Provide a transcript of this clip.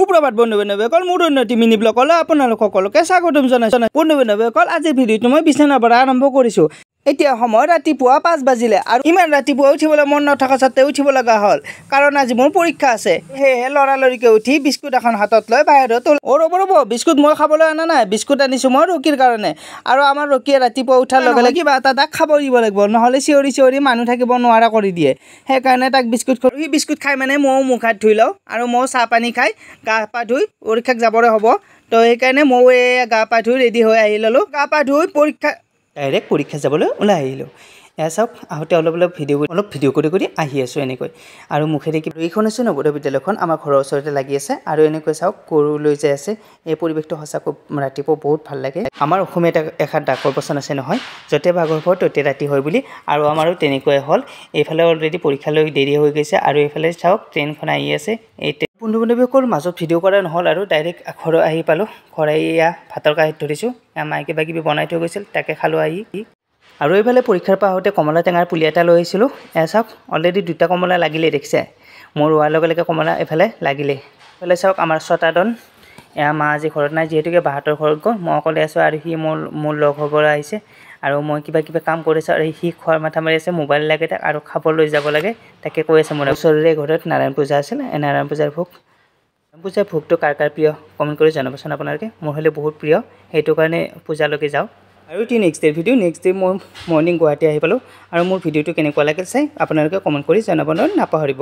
সুপ্ৰভাত বন্ধু-বান্ধৱীসকল, মোৰ উন্নতি মিনি ব্লগলৈ আপোনালোক সকলোকে স্বাগতম জনাইছো। বন্ধু-বান্ধৱীসকল, আজিৰ ভিডিঅ'টো মই বিছনাৰ পৰা আৰম্ভ কৰিছোঁ। এতিয়া সময় ৰাতিপুৱা 5 বাজিলে আৰু ইমান ৰাতিপুৱা উঠিবলৈ মন নথকা সত্ত্বেও উঠিব লগা হ'ল, কাৰণ আজি মোৰ পৰীক্ষা আছে। সেয়েহে লৰালৰিকৈ উঠি বিস্কুট এখন হাতত লৈ বাহিৰত ৰ'ব বিস্কুট মই খাবলৈ অনা নাই, বিস্কুট আনিছোঁ মই ৰকীৰ কাৰণে। আৰু আমাৰ ৰকীয়ে ৰাতিপুৱা উঠাৰ লগে লগে কিবা এটা তাক খাব দিব লাগিব, নহ'লে চিঞৰি মানুহ থাকিব নোৱাৰা কৰি দিয়ে। সেইকাৰণে তাক বিস্কুট খোৱাওঁ। সি বিস্কুট খাই মানে ময়ো মুখ হাত ধুই লওঁ আৰু ময়ো চাহ পানী খাই গা পা ধুই পৰীক্ষাত যাবলৈ হ'ব। তো সেইকাৰণে ময়ো গা পা ধুই ৰেডি হৈ আহি ল'লোঁ। গা পা ধুই ডাইৰেক্ট পৰীক্ষা যাবলৈ ওলাই আহিলোঁ। এয়া চাওক, আহোঁতে অলপ ভিডিঅ' কৰি আহি আছোঁ এনেকৈ। আৰু মুখেৰে কি এইখন আছে নৱোদয় বিদ্যালয়খন আমাৰ ঘৰৰ ওচৰতে লাগি আছে। আৰু এনেকৈ চাওক গৰু লৈ যাই আছে। এই পৰিৱেশটো সঁচাকৈ ৰাতিপুৱা বহুত ভাল লাগে। আমাৰ অসমীয়াত এষাৰ ডাকৰ বচন আছে নহয়, য'তে ভাগৰ হয় ত'তে ৰাতি হয় বুলি। আৰু আমাৰো তেনেকুৱাই হ'ল। এইফালে অলৰেডি পৰীক্ষালৈ দেৰি হৈ গৈছে আৰু এইফালে চাওক ট্ৰেইনখন আহি আছে। এই বন্ধু-বান্ধৱীসকল মাজত ভিডিঅ' কৰা নহ'ল আৰু ডাইৰেক্ট ঘৰত আহি পালোঁ। ঘৰত এয়া ভাতৰ কাঁহীত ধৰিছোঁ। মায়ে কিবা কিবি বনাই থৈ গৈছিল, তাকে খালোঁ আহি। আৰু এইফালে পৰীক্ষাৰ পৰা আহোঁতে কমলা টেঙাৰ পুলি এটা লৈ আহিছিলোঁ। এয়া চাওক অলৰেডি 2টা কমলা লাগিলেই, দেখিছে? মোৰ ৰোৱাৰ লগে লগে কমলা এইফালে লাগিলেই। এইফালে চাওক আমাৰ ছটাদন। এয়া মা আজি ঘৰত নাই, যিহেতুকে বাহঁতৰ ঘৰত গ'ল। মই অকলে আছোঁ আৰু সি মোৰ লগ হ'বলৈ আহিছে। আৰু মই কিবা কাম কৰিছোঁ আৰু সি খোৱাৰ মাথা মাৰি আছে, মোবাইল লাগে তাক আৰু খাবলৈ যাব লাগে, তাকে কৈ আছে। মোৰ ওচৰৰে ঘৰত নাৰায়ণ পূজা আছিল। নাৰায়ণ পূজাৰ ভোগটো কাৰ প্ৰিয় কমেণ্ট কৰি জনাবচোন আপোনালোকে। মোৰ হ'লে বহুত প্ৰিয়, সেইটো কাৰণে পূজালৈকে যাওঁ। আৰু এটি নেক্সট ডে মই মৰ্ণিং গুৱাহাটী আহি পালোঁ। আৰু মোৰ ভিডিঅ'টো কেনেকুৱা লাগিল চাই আপোনালোকে কমেণ্ট কৰি জনাবলৈ নাপাহৰিব।